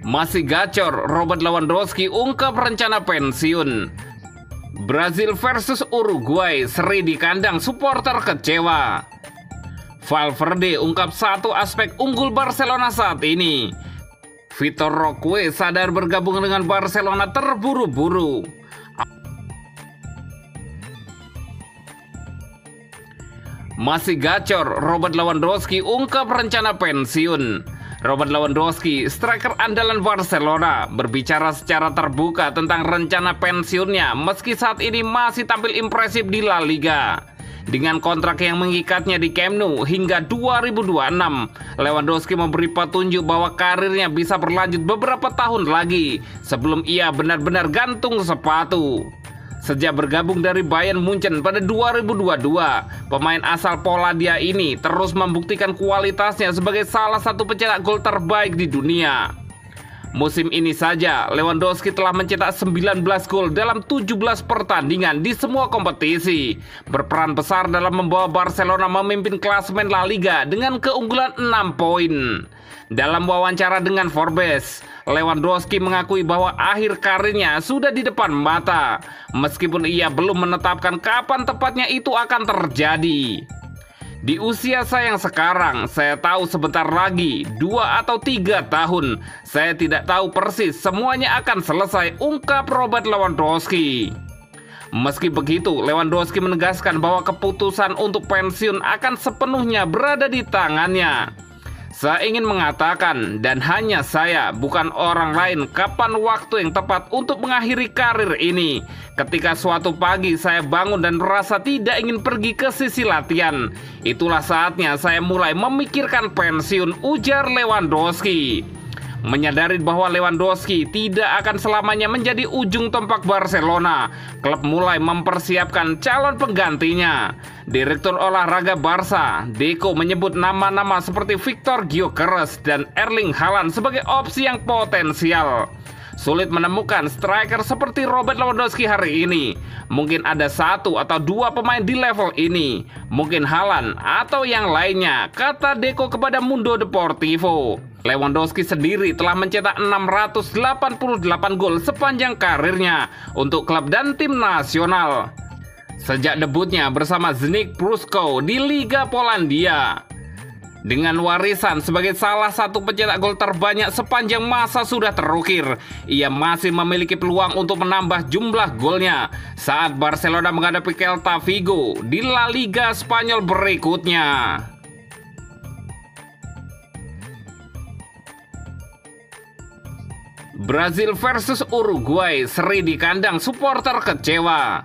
Masih gacor, Robert Lewandowski ungkap rencana pensiun. Brazil versus Uruguay, seri di kandang, supporter kecewa. Valverde ungkap satu aspek unggul Barcelona saat ini. Vitor Roque sadar bergabung dengan Barcelona terburu-buru. Masih gacor, Robert Lewandowski ungkap rencana pensiun. Robert Lewandowski, striker andalan Barcelona, berbicara secara terbuka tentang rencana pensiunnya meski saat ini masih tampil impresif di La Liga. Dengan kontrak yang mengikatnya di Camp Nou hingga 2026, Lewandowski memberi petunjuk bahwa karirnya bisa berlanjut beberapa tahun lagi sebelum ia benar-benar gantung sepatu. Sejak bergabung dari Bayern Munchen pada 2022, pemain asal Polandia ini terus membuktikan kualitasnya sebagai salah satu pencetak gol terbaik di dunia. Musim ini saja, Lewandowski telah mencetak 19 gol dalam 17 pertandingan di semua kompetisi, berperan besar dalam membawa Barcelona memimpin klasemen La Liga dengan keunggulan 6 poin. Dalam wawancara dengan Forbes, Lewandowski mengakui bahwa akhir karirnya sudah di depan mata, meskipun ia belum menetapkan kapan tepatnya itu akan terjadi. Di usia saya yang sekarang, saya tahu sebentar lagi, 2 atau 3 tahun, saya tidak tahu persis semuanya akan selesai, ungkap Robert Lewandowski. Meski begitu, Lewandowski menegaskan bahwa keputusan untuk pensiun akan sepenuhnya berada di tangannya. Saya ingin mengatakan, dan hanya saya, bukan orang lain, kapan waktu yang tepat untuk mengakhiri karir ini. Ketika suatu pagi saya bangun dan merasa tidak ingin pergi ke sisi latihan, itulah saatnya saya mulai memikirkan pensiun, ujar Lewandowski. Menyadari bahwa Lewandowski tidak akan selamanya menjadi ujung tombak Barcelona, klub mulai mempersiapkan calon penggantinya. Direktur olahraga Barca, Deco, menyebut nama-nama seperti Victor Gyökeres dan Erling Haaland sebagai opsi yang potensial. Sulit menemukan striker seperti Robert Lewandowski hari ini. Mungkin ada 1 atau 2 pemain di level ini, mungkin Haaland atau yang lainnya, kata Deco kepada Mundo Deportivo. Lewandowski sendiri telah mencetak 688 gol sepanjang karirnya untuk klub dan tim nasional sejak debutnya bersama Zdeněk Pruško di Liga Polandia. Dengan warisan sebagai salah satu pencetak gol terbanyak sepanjang masa sudah terukir, ia masih memiliki peluang untuk menambah jumlah golnya saat Barcelona menghadapi Celta Vigo di La Liga Spanyol berikutnya. Brazil versus Uruguay, seri di kandang, supporter kecewa.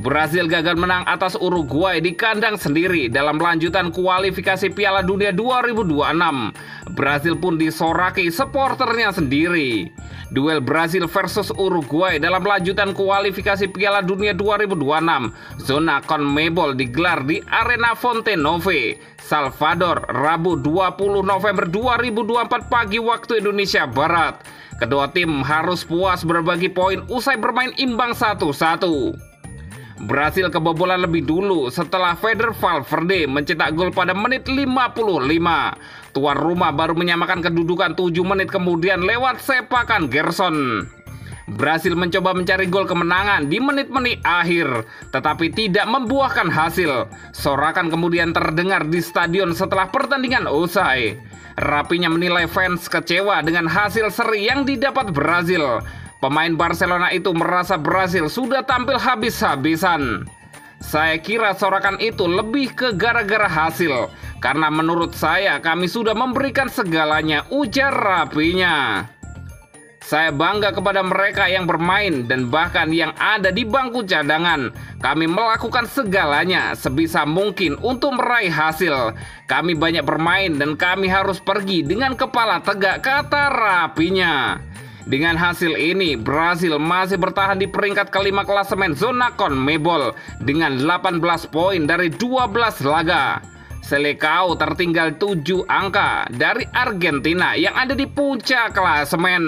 Brazil gagal menang atas Uruguay di kandang sendiri dalam lanjutan kualifikasi Piala Dunia 2026. Brazil pun disoraki supporternya sendiri. Duel Brazil versus Uruguay dalam lanjutan kualifikasi Piala Dunia 2026 zona CONMEBOL digelar di Arena Fonte Nove, Salvador, Rabu 20 November 2024 pagi waktu Indonesia Barat. Kedua tim harus puas berbagi poin usai bermain imbang 1-1. Brasil kebobolan lebih dulu setelah Feder Valverde mencetak gol pada menit 55. Tuan rumah baru menyamakan kedudukan 7 menit kemudian lewat sepakan Gerson. Brasil mencoba mencari gol kemenangan di menit-menit akhir, tetapi tidak membuahkan hasil. Sorakan kemudian terdengar di stadion setelah pertandingan usai. Rapinya menilai fans kecewa dengan hasil seri yang didapat Brasil. Pemain Barcelona itu merasa Brasil sudah tampil habis-habisan. Saya kira sorakan itu lebih ke gara-gara hasil, karena menurut saya kami sudah memberikan segalanya, ujar rapinya. Saya bangga kepada mereka yang bermain dan bahkan yang ada di bangku cadangan. Kami melakukan segalanya sebisa mungkin untuk meraih hasil. Kami banyak bermain dan kami harus pergi dengan kepala tegak, kata rapinya. Dengan hasil ini, Brasil masih bertahan di peringkat kelima klasemen zona CONMEBOL dengan 18 poin dari 12 laga. Selecao tertinggal 7 angka dari Argentina yang ada di puncak klasemen.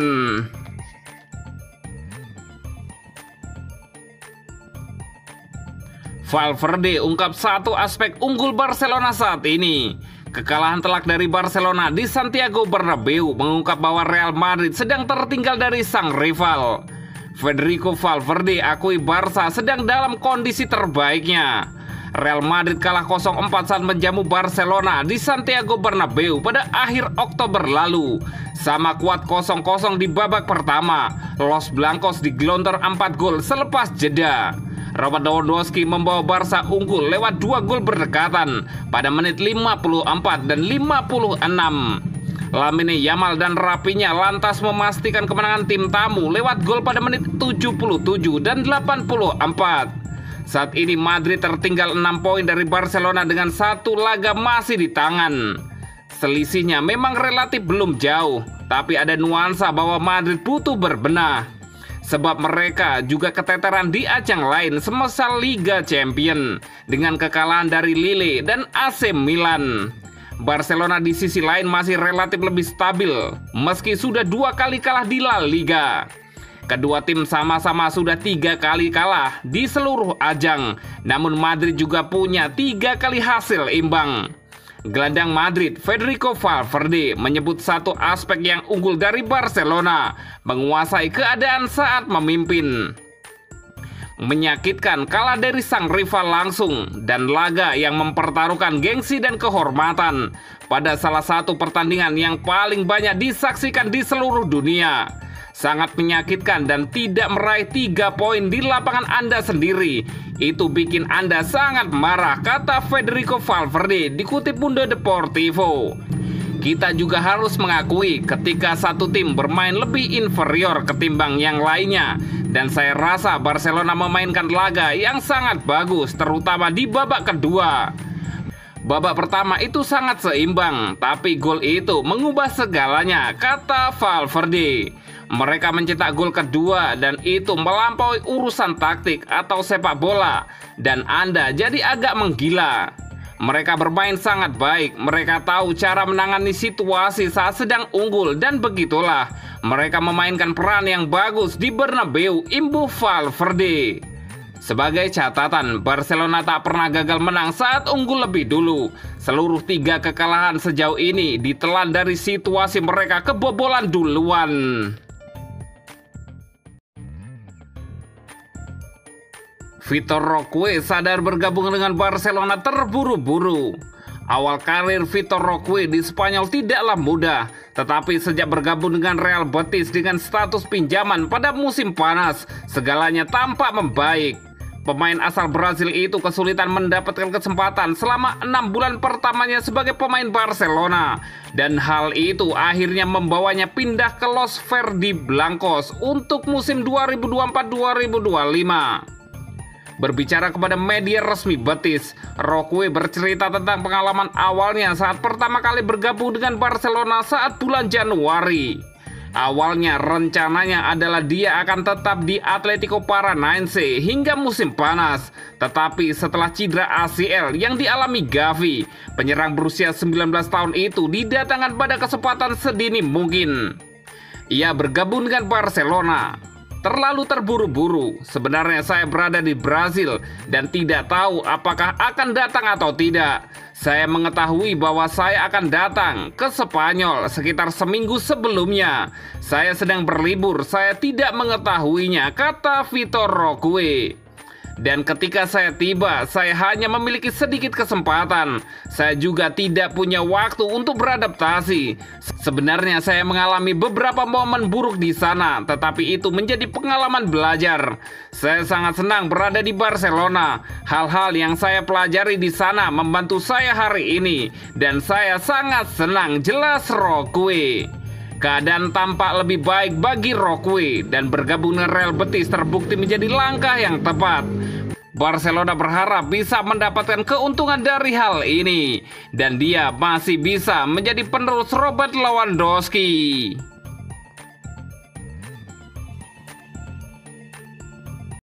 Valverde ungkap satu aspek unggul Barcelona saat ini. Kekalahan telak dari Barcelona di Santiago Bernabeu mengungkap bahwa Real Madrid sedang tertinggal dari sang rival. Federico Valverde akui Barca sedang dalam kondisi terbaiknya. Real Madrid kalah 0-4 saat menjamu Barcelona di Santiago Bernabeu pada akhir Oktober lalu. Sama kuat 0-0 di babak pertama. Los Blancos digelontor 4 gol selepas jeda. Robert Lewandowski membawa Barca unggul lewat 2 gol berdekatan pada menit 54 dan 56. Lamine Yamal dan Rafinha lantas memastikan kemenangan tim tamu lewat gol pada menit 77 dan 84. Saat ini Madrid tertinggal 6 poin dari Barcelona dengan 1 laga masih di tangan. Selisihnya memang relatif belum jauh, tapi ada nuansa bahwa Madrid butuh berbenah. Sebab mereka juga keteteran di ajang lain semisal Liga Champions dengan kekalahan dari Lille dan AC Milan. Barcelona di sisi lain masih relatif lebih stabil meski sudah 2 kali kalah di La Liga. Kedua tim sama-sama sudah 3 kali kalah di seluruh ajang, namun Madrid juga punya 3 kali hasil imbang. Gelandang Madrid Federico Valverde menyebut satu aspek yang unggul dari Barcelona, menguasai keadaan saat memimpin. Menyakitkan kalah dari sang rival langsung dan laga yang mempertaruhkan gengsi dan kehormatan pada salah satu pertandingan yang paling banyak disaksikan di seluruh dunia. Sangat menyakitkan dan tidak meraih 3 poin di lapangan Anda sendiri. Itu bikin Anda sangat marah, kata Federico Valverde dikutip Mundo Deportivo. Kita juga harus mengakui ketika satu tim bermain lebih inferior ketimbang yang lainnya. Dan saya rasa Barcelona memainkan laga yang sangat bagus, terutama di babak kedua. Babak pertama itu sangat seimbang, tapi gol itu mengubah segalanya, kata Valverde. Mereka mencetak gol kedua dan itu melampaui urusan taktik atau sepak bola, dan Anda jadi agak menggila. Mereka bermain sangat baik, mereka tahu cara menangani situasi saat sedang unggul, dan begitulah mereka memainkan peran yang bagus di Bernabeu, imbuh Valverde. Sebagai catatan, Barcelona tak pernah gagal menang saat unggul lebih dulu. Seluruh 3 kekalahan sejauh ini ditelan dari situasi mereka kebobolan duluan. Vitor Roque sadar bergabung dengan Barcelona terburu-buru. Awal karir Vitor Roque di Spanyol tidaklah mudah, tetapi sejak bergabung dengan Real Betis dengan status pinjaman pada musim panas, segalanya tampak membaik. Pemain asal Brasil itu kesulitan mendapatkan kesempatan selama 6 bulan pertamanya sebagai pemain Barcelona, dan hal itu akhirnya membawanya pindah ke Los Verdes Blancos untuk musim 2024-2025. Berbicara kepada media resmi Betis, Roque bercerita tentang pengalaman awalnya saat pertama kali bergabung dengan Barcelona saat bulan Januari. Awalnya rencananya adalah dia akan tetap di Atletico Paranaense hingga musim panas. Tetapi setelah cedera ACL yang dialami Gavi, penyerang berusia 19 tahun itu didatangkan pada kesempatan sedini mungkin. Ia bergabung dengan Barcelona. Terlalu terburu-buru. Sebenarnya saya berada di Brasil dan tidak tahu apakah akan datang atau tidak. Saya mengetahui bahwa saya akan datang ke Spanyol sekitar seminggu sebelumnya. Saya sedang berlibur, saya tidak mengetahuinya, kata Vitor Roque. Dan ketika saya tiba, saya hanya memiliki sedikit kesempatan. Saya juga tidak punya waktu untuk beradaptasi. Sebenarnya saya mengalami beberapa momen buruk di sana, tetapi itu menjadi pengalaman belajar. Saya sangat senang berada di Barcelona. Hal-hal yang saya pelajari di sana membantu saya hari ini, dan saya sangat senang, jelas Roque. Keadaan tampak lebih baik bagi Roque dan bergabung dengan Real Betis terbukti menjadi langkah yang tepat. Barcelona berharap bisa mendapatkan keuntungan dari hal ini dan dia masih bisa menjadi penerus Robert Lewandowski.